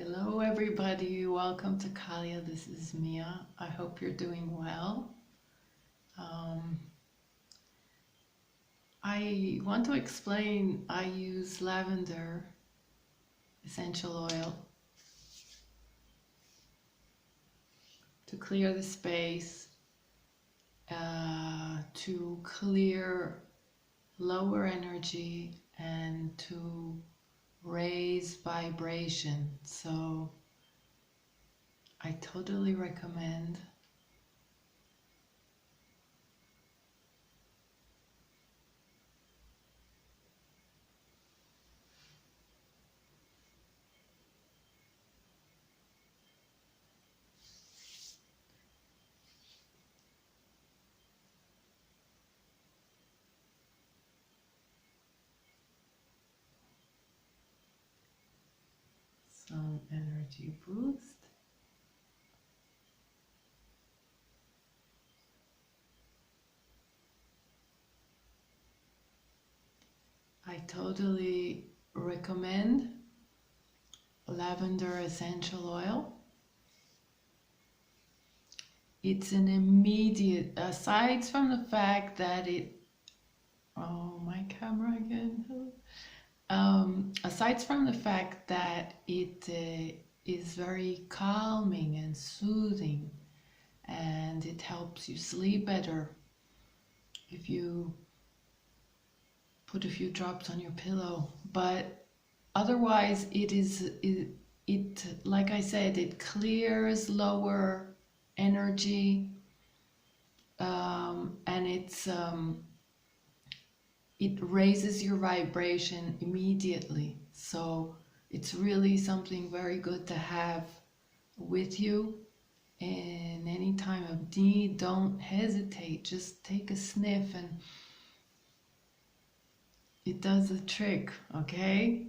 Hello everybody, welcome to Kalia. This is Mia. I hope you're doing well. Um, I want to explain I use lavender essential oil to clear the space, to clear lower energy and to raise vibration. So I totally recommend. Some energy boost. I totally recommend lavender essential oil. It's an immediate, aside from the fact that oh, my camera again. Aside from the fact that it is very calming and soothing, and it helps you sleep better if you put a few drops on your pillow. But otherwise, it like I said, it clears lower energy, and it raises your vibration immediately. So it's really something very good to have with you in any time of need. Don't hesitate, just take a sniff and it does the trick, okay?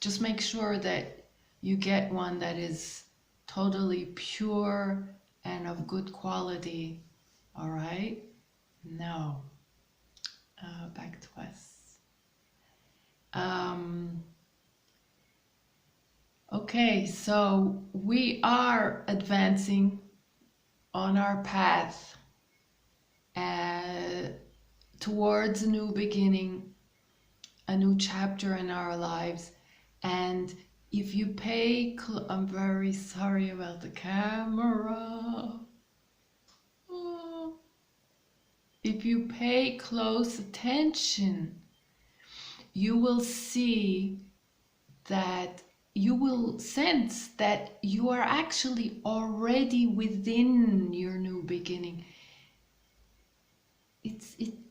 Just make sure that you get one that is totally pure and of good quality, all right? Now, back to us. Okay, so we are advancing on our path towards a new beginning, a new chapter in our lives. And if you pay, I'm very sorry about the camera. Oh. If you pay close attention, you will see that you will sense that you are actually already within your new beginning.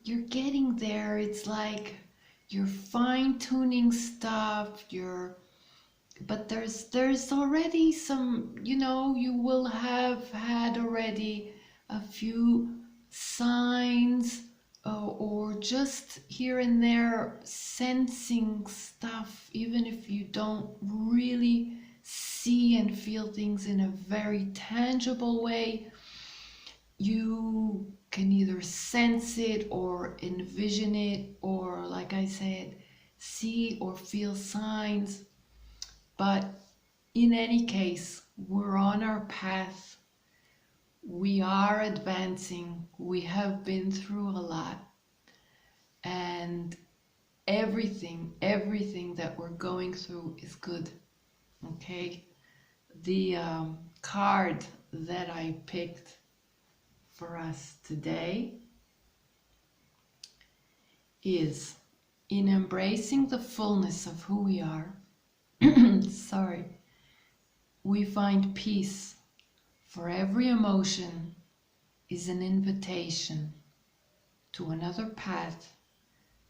You're getting there. It's like you're fine-tuning stuff, but there's already some, you will have had already a few signs, or just here and there sensing stuff, even if you don't really see and feel things in a very tangible way. You can either sense it or envision it, or like I said, see or feel signs. But in any case, we're on our path. We are advancing. We have been through a lot. And everything that we're going through is good. Okay? The card that I picked for us today is, in embracing the fullness of who we are, we find peace. For every emotion is an invitation to another path,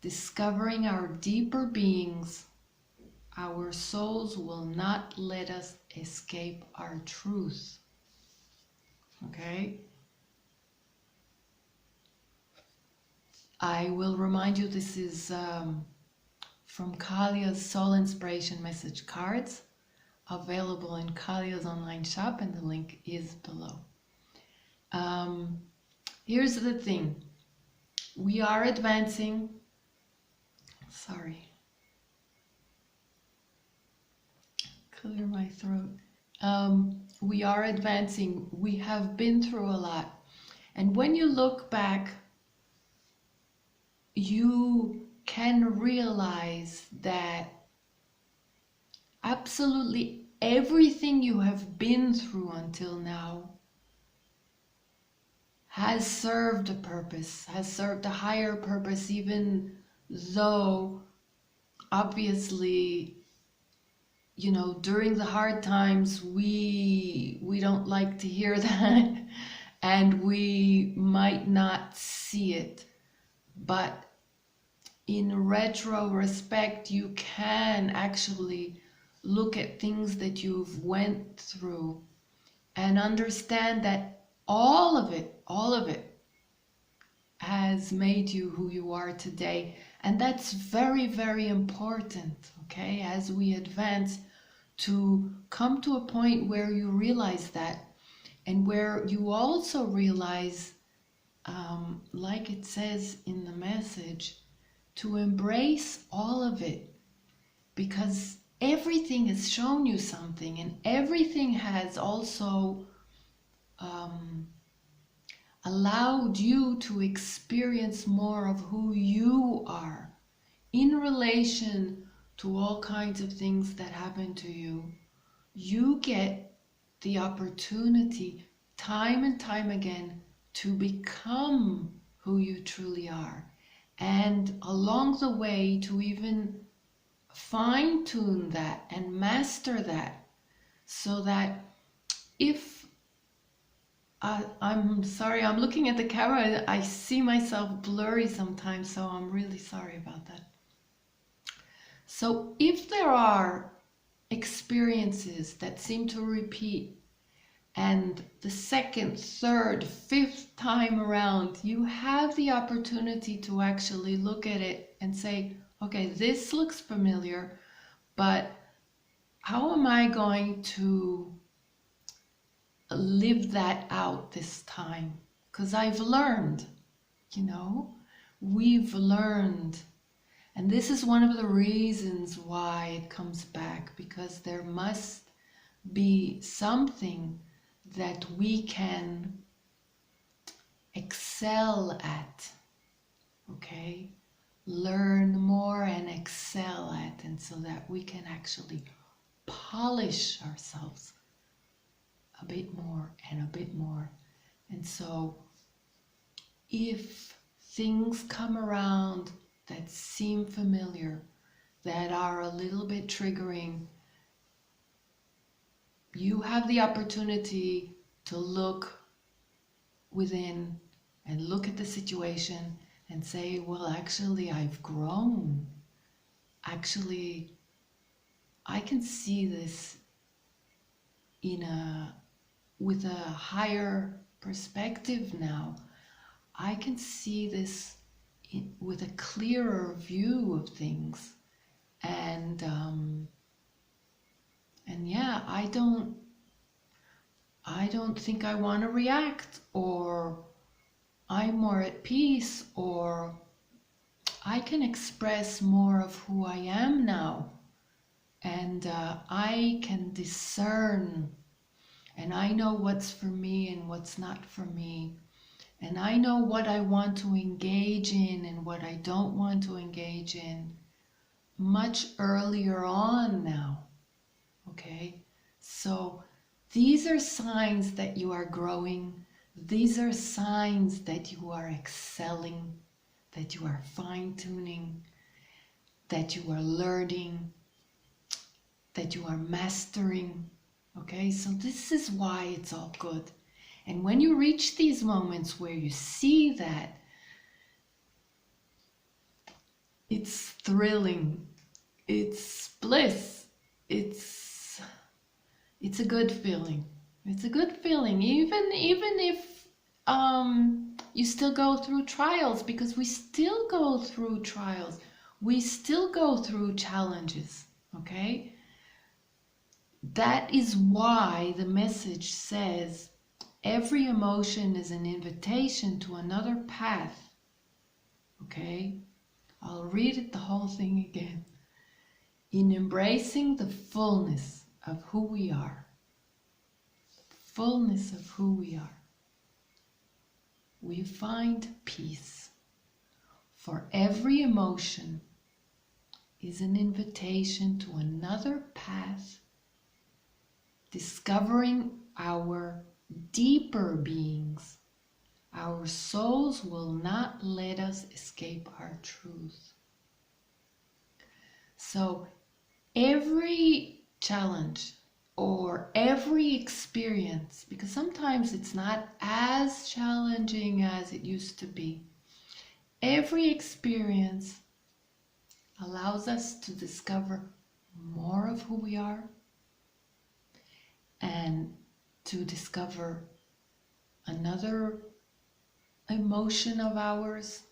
discovering our deeper beings. Our souls will not let us escape our truth. Okay? I will remind you, this is from Kalia's Soul Inspiration Message Cards, available in Kalia's online shop, and the link is below. Here's the thing. We are advancing. clear my throat. We are advancing. We have been through a lot. And when you look back, you can realize that absolutely everything you have been through until now has served a purpose, has served a higher purpose, even though obviously, you know, during the hard times we don't like to hear that and we might not see it. But in retrospect, you can actually look at things that you've went through and understand that all of it has made you who you are today. And that's very, very important, okay, as we advance, to come to a point where you realize that, and where you also realize, like it says in the message, to embrace all of it, because everything has shown you something, and everything has also allowed you to experience more of who you are in relation to all kinds of things that happen to you. You get the opportunity time and time again to become who you truly are, and along the way to even fine-tune that and master that, so that if I'm sorry, I'm looking at the camera, I see myself blurry sometimes, so I'm really sorry about that. So if there are experiences that seem to repeat, and the second, third, fifth time around, you have the opportunity to actually look at it and say, okay, this looks familiar, but how am I going to live that out this time? Because I've learned, you know, we've learned. And this is one of the reasons why it comes back, because there must be something that we can excel at, okay? Learn more and excel at, and so that we can actually polish ourselves a bit more and a bit more. And so if things come around that seem familiar, that are a little bit triggering, you have the opportunity to look within and look at the situation and say, well, actually, I've grown. Actually, I can see this with a higher perspective now. I can see this with a clearer view of things. And yeah, I don't think I want to react, or I'm more at peace, or I can express more of who I am now. And I can discern, and I know what's for me and what's not for me. And I know what I want to engage in and what I don't want to engage in much earlier on now. Okay? So these are signs that you are growing. These are signs that you are excelling, that you are fine-tuning, that you are learning, that you are mastering. Okay? So this is why it's all good. And when you reach these moments where you see that, it's thrilling, it's bliss, it's a good feeling. It's a good feeling, even if you still go through trials, because we still go through trials, we still go through challenges. Okay? That is why the message says, every emotion is an invitation to another path. Okay? I'll read it the whole thing again. In embracing the fullness of who we are, fullness of who we are, we find peace. For every emotion is an invitation to another path, discovering our deeper beings. Our souls will not let us escape our truth. So every challenge or every experience, because sometimes it's not as challenging as it used to be, every experience allows us to discover more of who we are and to discover another emotion of ours,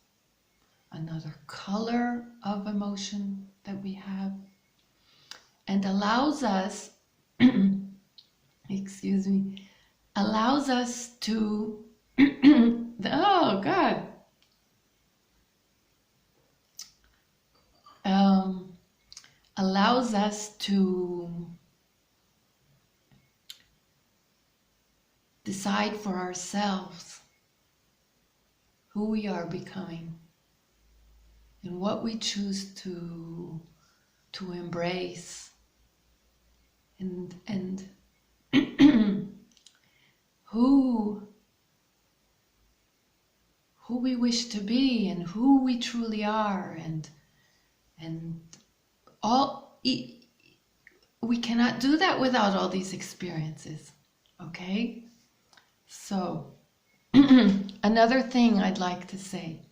another color of emotion that we have, and allows us, excuse me, allows us to, oh God, allows us to decide for ourselves who we are becoming and what we choose to embrace and who we wish to be and who we truly are, and all we cannot do that without all these experiences. Okay, so another thing I'd like to say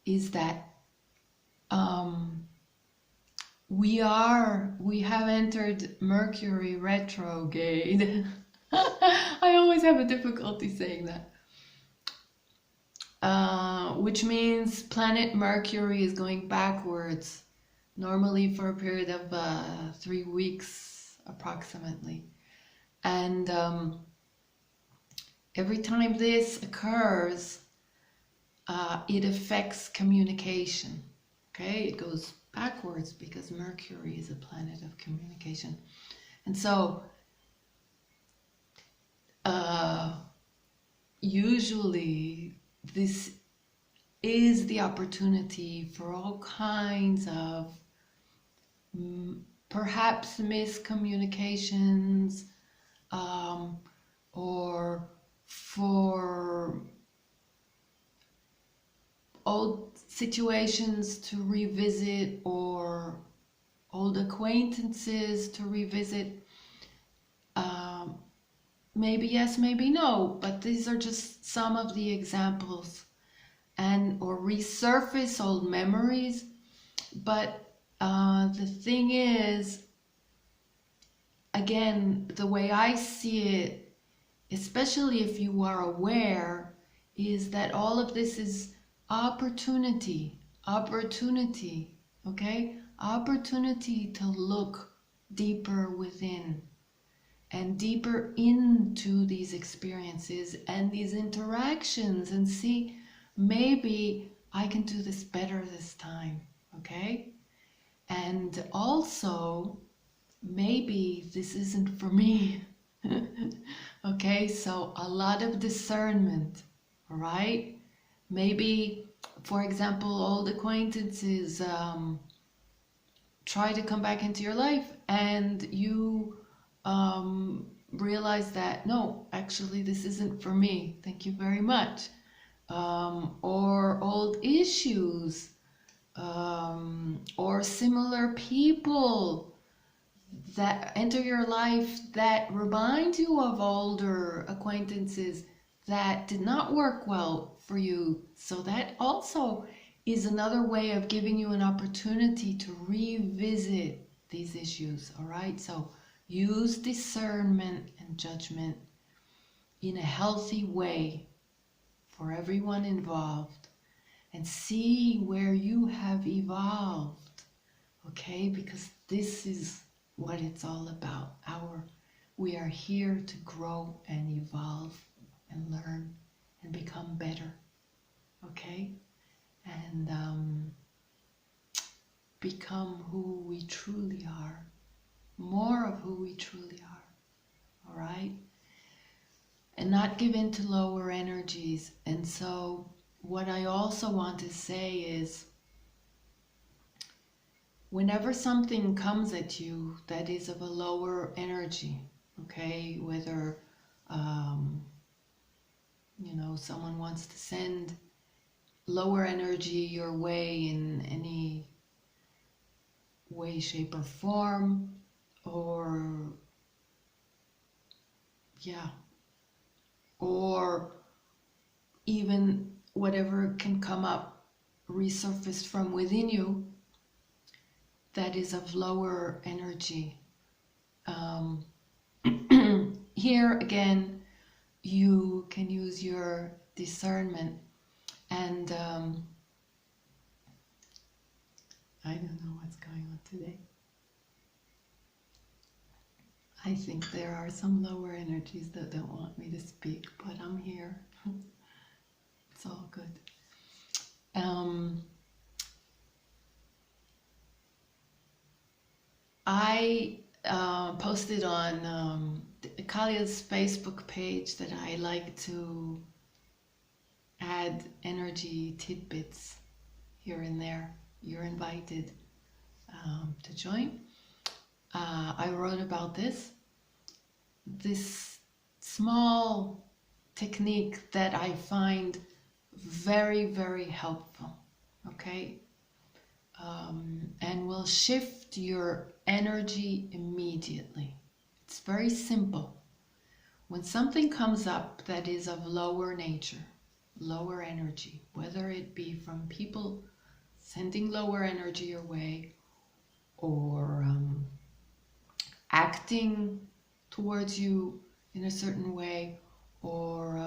is that we have entered Mercury Retrograde. I always have a difficulty saying that. Which means planet Mercury is going backwards, normally for a period of 3 weeks approximately. And every time this occurs, it affects communication. Okay, it goes backwards because Mercury is a planet of communication. And so usually this is the opportunity for all kinds of perhaps miscommunications, or for old situations to revisit, or old acquaintances to revisit. Maybe yes, maybe no, but these are just some of the examples. And or resurface old memories. But the thing is, again, the way I see it, especially if you are aware, is that all of this is opportunity, okay? Opportunity to look deeper within and deeper into these experiences and these interactions and see, maybe I can do this better this time, okay? And also, maybe this isn't for me. Okay, so a lot of discernment, all right? Maybe, for example, old acquaintances try to come back into your life and you realize that, no, actually this isn't for me. Thank you very much. Or old issues, or similar people that enter your life that remind you of older acquaintances that did not work well for you. So that also is another way of giving you an opportunity to revisit these issues, all right? So use discernment and judgment in a healthy way for everyone involved, and see where you have evolved, okay? Because this is what it's all about. We are here to grow and evolve and learn and become better, okay? And become who we truly are. more of who we truly are, all right? And not give in to lower energies. And so what I also want to say is, whenever something comes at you that is of a lower energy, okay, whether someone wants to send lower energy your way in any way, shape, or form, or or even whatever can come up, resurfaced from within you, that is of lower energy. Here again, you can use your discernment, and I don't know what's going on today. I think there are some lower energies that don't want me to speak, but I'm here. It's all good. I posted on Kalia's Facebook page that I like to add energy tidbits here and there. You're invited to join. I wrote about this small technique that I find very, very helpful, okay? And will shift your energy immediately. It's very simple. When something comes up that is of lower nature, lower energy, whether it be from people sending lower energy your way, or acting towards you in a certain way, or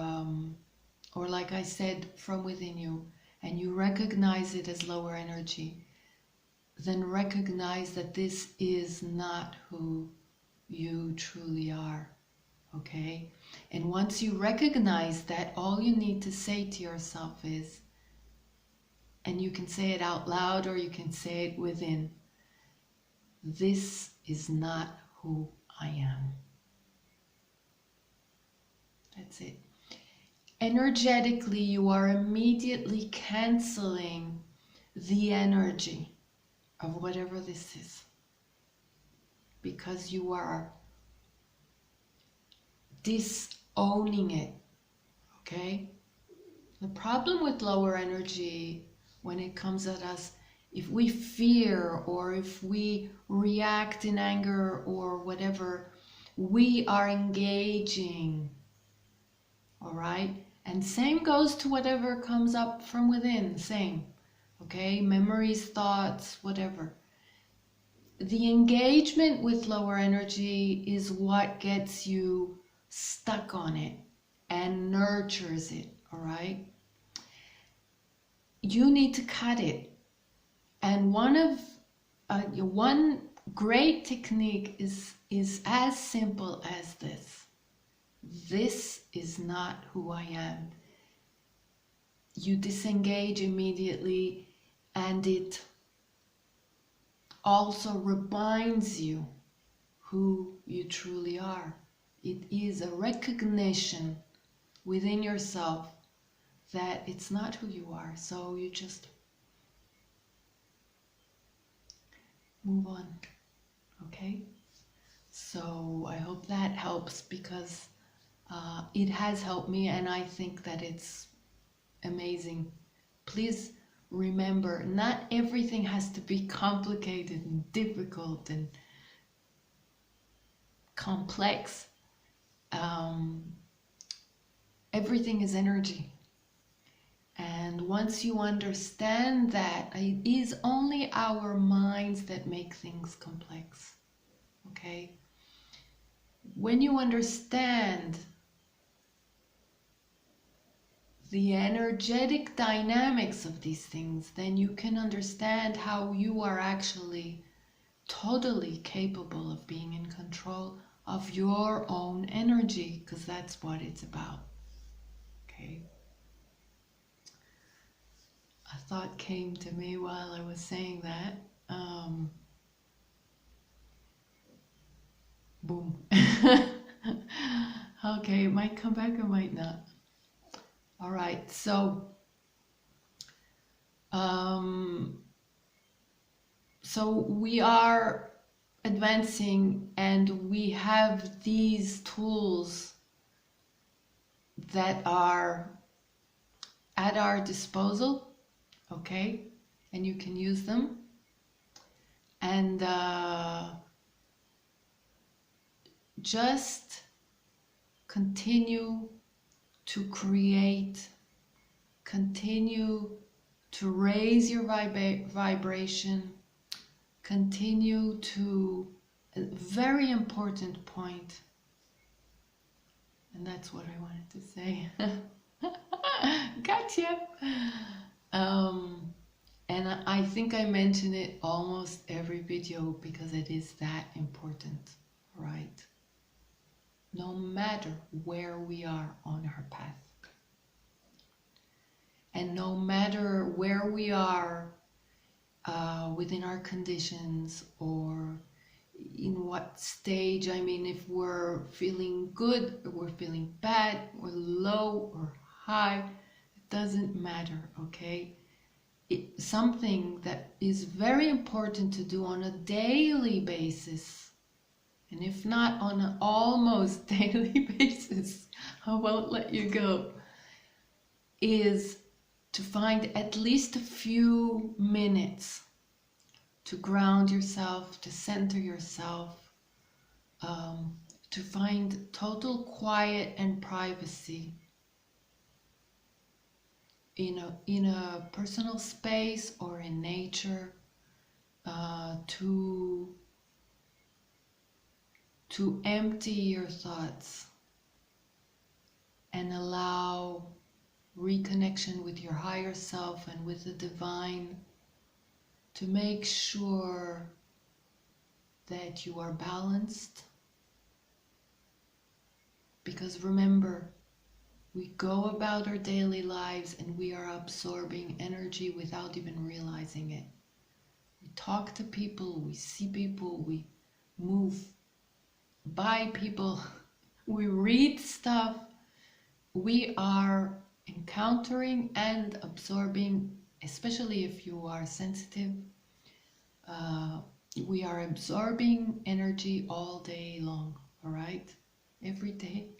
like I said, from within you, and you recognize it as lower energy, then recognize that this is not who you truly are, okay? And once you recognize that, all you need to say to yourself is, and you can say it out loud or you can say it within, this is not who I am. That's it. Energetically, you are immediately canceling the energy of whatever this is, because you are disowning it, okay? The problem with lower energy, when it comes at us, if we fear or if we react in anger or whatever, we are engaging, all right? And same goes to whatever comes up from within, same, okay? Memories, thoughts, whatever. The engagement with lower energy is what gets you stuck on it and nurtures it, all right? You need to cut it. And one great technique is as simple as this. This is not who I am. You disengage immediately, and it also reminds you who you truly are. It is a recognition within yourself that it's not who you are. So you just move on, okay? So I hope that helps, because it has helped me, and I think that it's amazing. Please remember, not everything has to be complicated and difficult and complex. Everything is energy. And once you understand that, it is only our minds that make things complex, okay? When you understand the energetic dynamics of these things, then you can understand how you are actually totally capable of being in control of your own energy, because that's what it's about, okay? A thought came to me while I was saying that. Boom. Okay, it might come back or might not. All right, um, so we are advancing and we have these tools that are at our disposal, okay? And you can use them. And just continue to create, continue to raise your vibration, continue to, a very important point, and that's what I wanted to say. Gotcha. And I think I mention it almost every video because it is that important, right? No matter where we are on our path. And no matter where we are within our conditions or in what stage, I mean, if we're feeling good or we're feeling bad or low or high, it doesn't matter, okay? It's something that is very important to do on a daily basis, and if not on an almost daily basis, I won't let you go, is to find at least a few minutes to ground yourself, to center yourself, to find total quiet and privacy in a personal space or in nature, to empty your thoughts and allow reconnection with your higher self and with the divine, to make sure that you are balanced. Because remember, we go about our daily lives and we are absorbing energy without even realizing it. We talk to people, we see people, we move by people, we read stuff. We are encountering and absorbing, especially if you are sensitive, we are absorbing energy all day long, all right? Every day,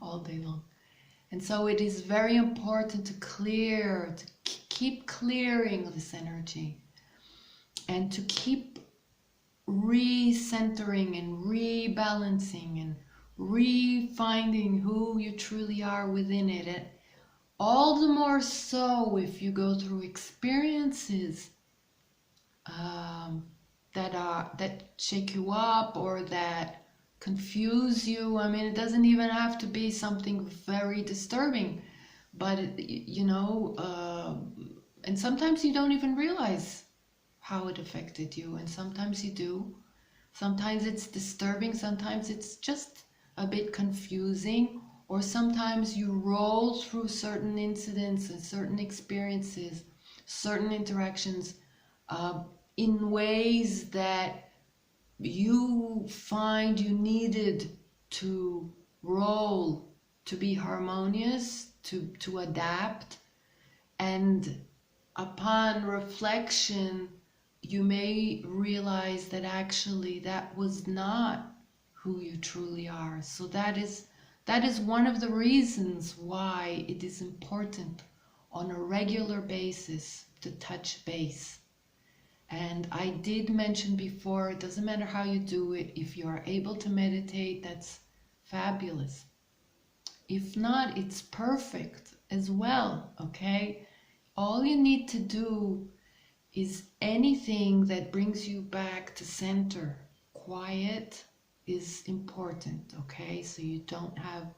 all day long. And so it is very important to clear, to keep clearing this energy and to keep recentering and rebalancing and refinding who you truly are within it. And all the more so if you go through experiences that shake you up or that confuse you. I mean, it doesn't even have to be something very disturbing, but and sometimes you don't even realize how it affected you, and sometimes you do. Sometimes it's disturbing, sometimes it's just a bit confusing, or sometimes you roll through certain incidents and certain experiences, certain interactions in ways that you find you needed to roll, to be harmonious, to adapt. And upon reflection, you may realize that actually that was not who you truly are. So that is one of the reasons why it is important on a regular basis to touch base. And I did mention before, it doesn't matter how you do it. If you are able to meditate, that's fabulous. If not, it's perfect as well, okay? All you need to do is anything that brings you back to center. Quiet is important, okay? So you don't have,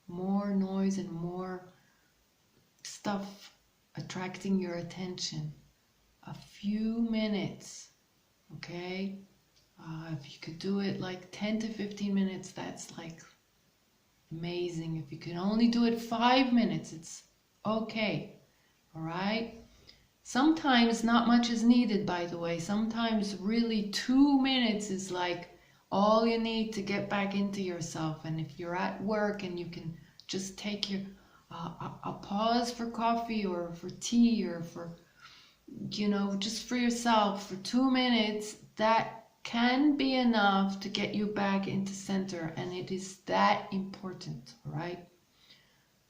more noise and more stuff attracting your attention. A few minutes, okay? If you could do it like 10 to 15 minutes, that's like amazing. If you can only do it 5 minutes, it's okay, all right? Sometimes not much is needed, by the way. Sometimes really 2 minutes is like all you need to get back into yourself. And if you're at work and you can just take your a pause for coffee or for tea or for, just for yourself for 2 minutes, that can be enough to get you back into center. And it is that important, right?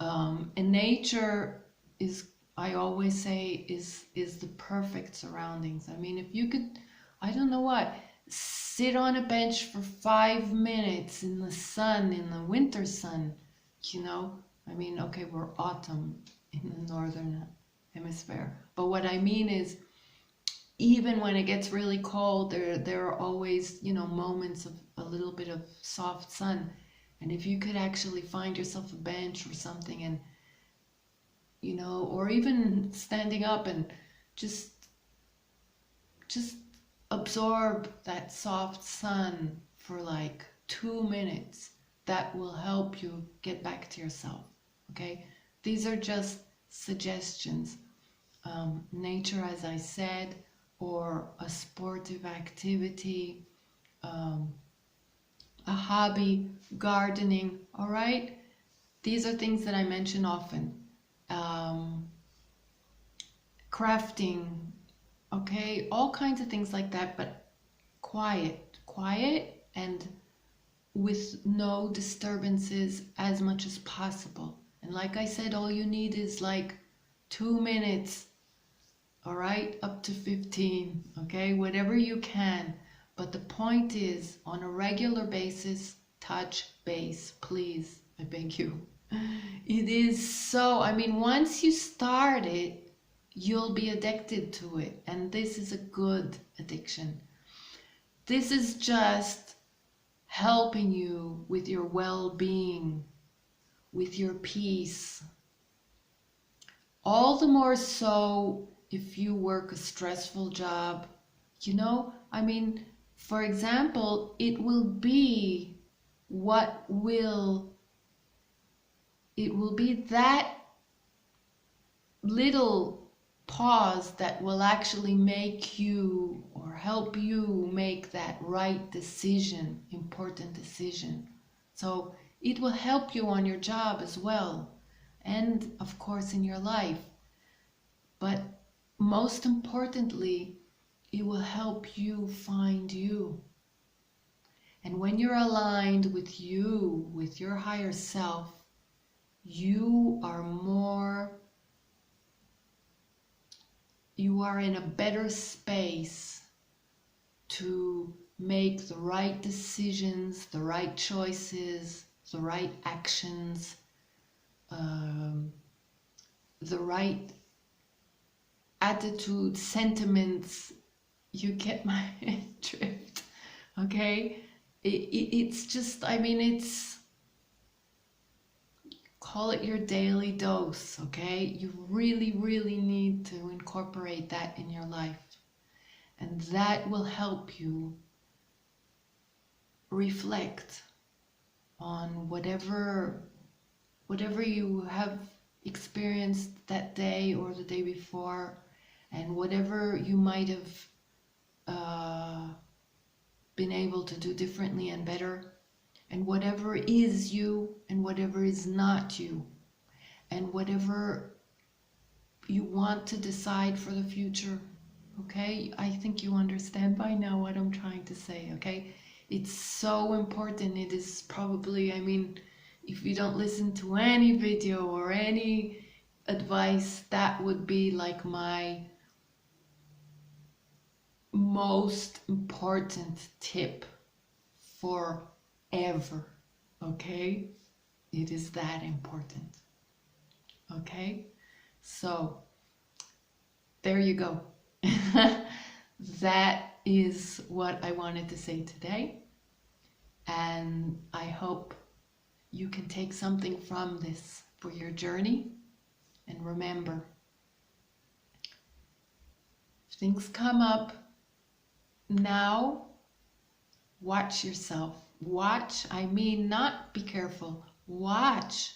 And nature is, I always say, is the perfect surroundings. I mean, if you could, I don't know what, sit on a bench for 5 minutes in the sun, in the winter sun, I mean, okay, we're autumn in the northern hemisphere, but what I mean is, even when it gets really cold, there are always, moments of a little bit of soft sun. And if you could actually find yourself a bench or something, and or even standing up and just absorb that soft sun for like 2 minutes, that will help you get back to yourself. Okay, these are just suggestions. Nature, as I said, or a sportive activity, a hobby, gardening, all right? These are things that I mention often. Crafting, okay? All kinds of things like that, but quiet and with no disturbances as much as possible. And like I said, all you need is like 2 minutes, all right, up to 15, okay, whatever you can. But the point is, on a regular basis, touch base, please, I beg you. It is so, I mean, once you start it, you'll be addicted to it. And this is a good addiction. This is just helping you with your well-being, with your peace. All the more so if you work a stressful job, I mean, for example, it will be that little pause that will actually make you or help you make that right decision, important decision. So it will help you on your job as well, and of course in your life. But most importantly, it will help you find you. And when you're aligned with you, with your higher self, you are in a better space to make the right decisions, the right choices, the right actions, the right attitude, sentiments. You get my drift, okay? It's just, I mean, it's, call it your daily dose, okay? You really, really need to incorporate that in your life. And that will help you reflect on whatever you have experienced that day or the day before, and whatever you might have been able to do differently and better, and whatever is you and whatever is not you, and whatever you want to decide for the future. Okay, I think you understand by now what I'm trying to say. Okay, it's so important. It is probably, I mean, if you don't listen to any video or any advice, that would be like my most important tip forever. Okay, it is that important. Okay, so there you go. That is what I wanted to say today, and I hope you can take something from this for your journey. And remember, if things come up now, watch yourself. Watch, I mean, not be careful. Watch.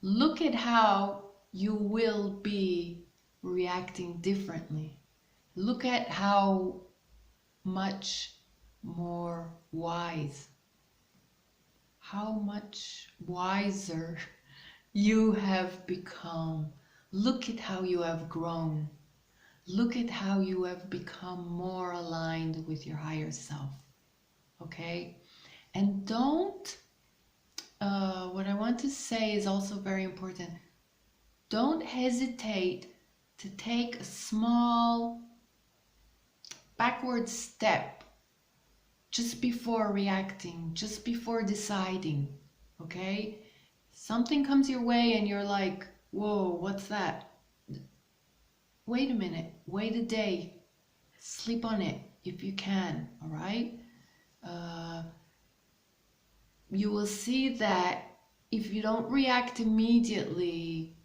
Look at how you will be reacting differently. Look at how much more wise. How much wiser you have become. Look at how you have grown. Look at how you have become more aligned with your higher self. Okay? And don't, what I want to say is also very important. Don't hesitate to take a small backward step just before reacting, just before deciding. Okay? Something comes your way and you're like, whoa, what's that? Wait a minute, wait a day, sleep on it if you can, all right? You will see that if you don't react immediately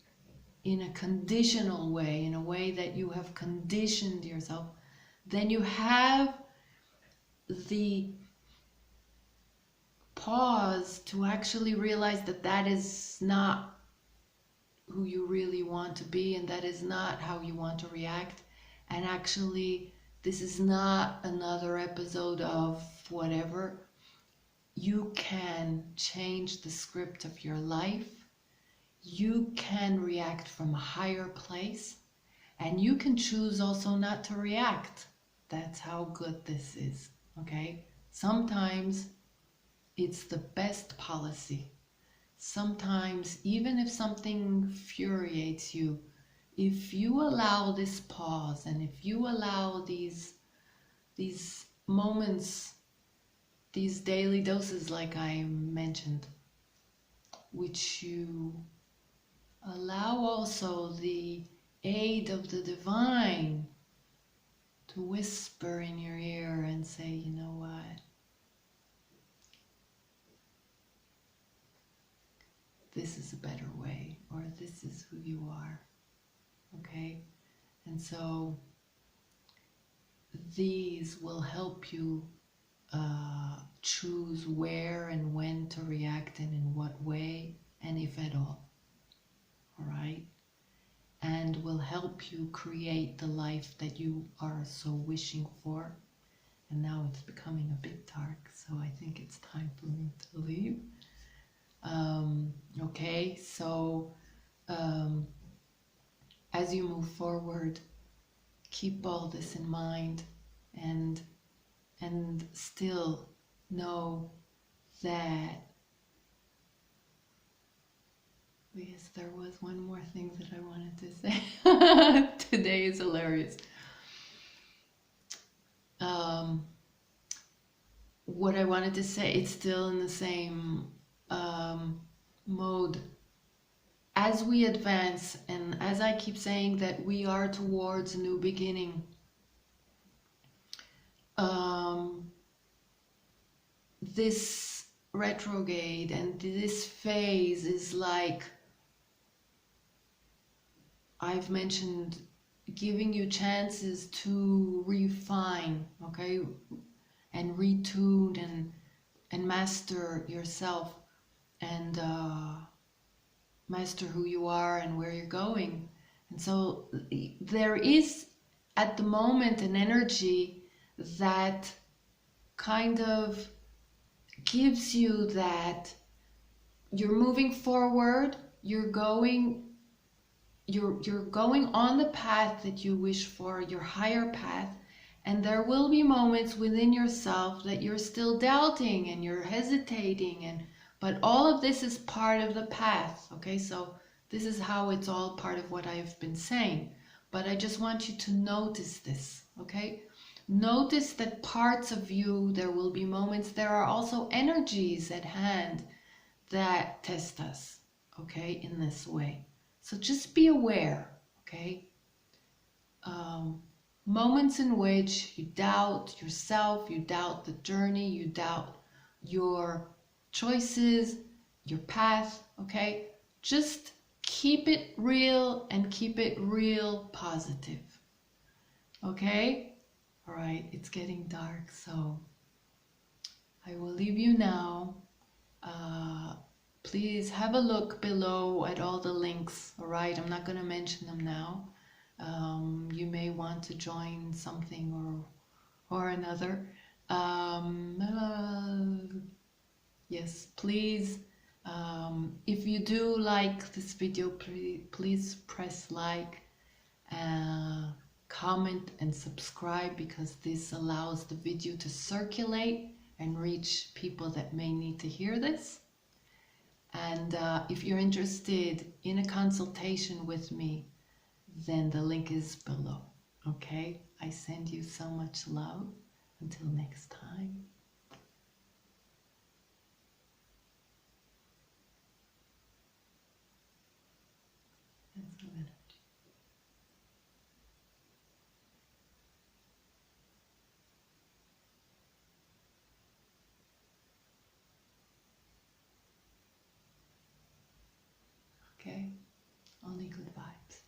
in a conditional way, in a way that you have conditioned yourself, then you have the pause to actually realize that that is not who you really want to be, and that is not how you want to react. And actually, this is not another episode of whatever. You can change the script of your life. You can react from a higher place, and you can choose also not to react. That's how good this is, okay? Sometimes it's the best policy. Sometimes, even if something infuriates you, if you allow this pause and if you allow these moments, these daily doses like I mentioned, which you allow also the aid of the divine to whisper in your ear and say, you know what? This is a better way, or this is who you are, okay? And so these will help you choose where and when to react and in what way, and if at all right? And will help you create the life that you are so wishing for. And now it's becoming a bit dark, so I think it's time for me to leave. Okay, so as you move forward, keep all this in mind, and still know that, yes, there was one more thing that I wanted to say. Today is hilarious. What I wanted to say, it's still in the same mode. As we advance, and as I keep saying that we are towards a new beginning, this retrograde and this phase is like, I've mentioned, giving you chances to refine, okay, and retune and master yourself, and master who you are and where you're going. And so there is at the moment an energy that kind of gives you that you're moving forward, you're going on the path that you wish for, your higher path, and there will be moments within yourself that you're still doubting and you're hesitating, but all of this is part of the path, okay? So this is how it's all part of what I've been saying, but I just want you to notice this, okay? Notice that parts of you, there will be moments, there are also energies at hand that test us, okay, in this way. So just be aware, okay? Moments in which you doubt yourself, you doubt the journey, you doubt your choices, your path, okay? Just keep it real and keep it real positive, okay? All right, it's getting dark, so I will leave you now. Please have a look below at all the links, all right? I'm not going to mention them now. You may want to join something or another. Um, uh, yes, please. If you do like this video, please press like, comment and subscribe, because this allows the video to circulate and reach people that may need to hear this. And if you're interested in a consultation with me, then the link is below. Okay? I send you so much love. Until next time. Okay? Only good vibes.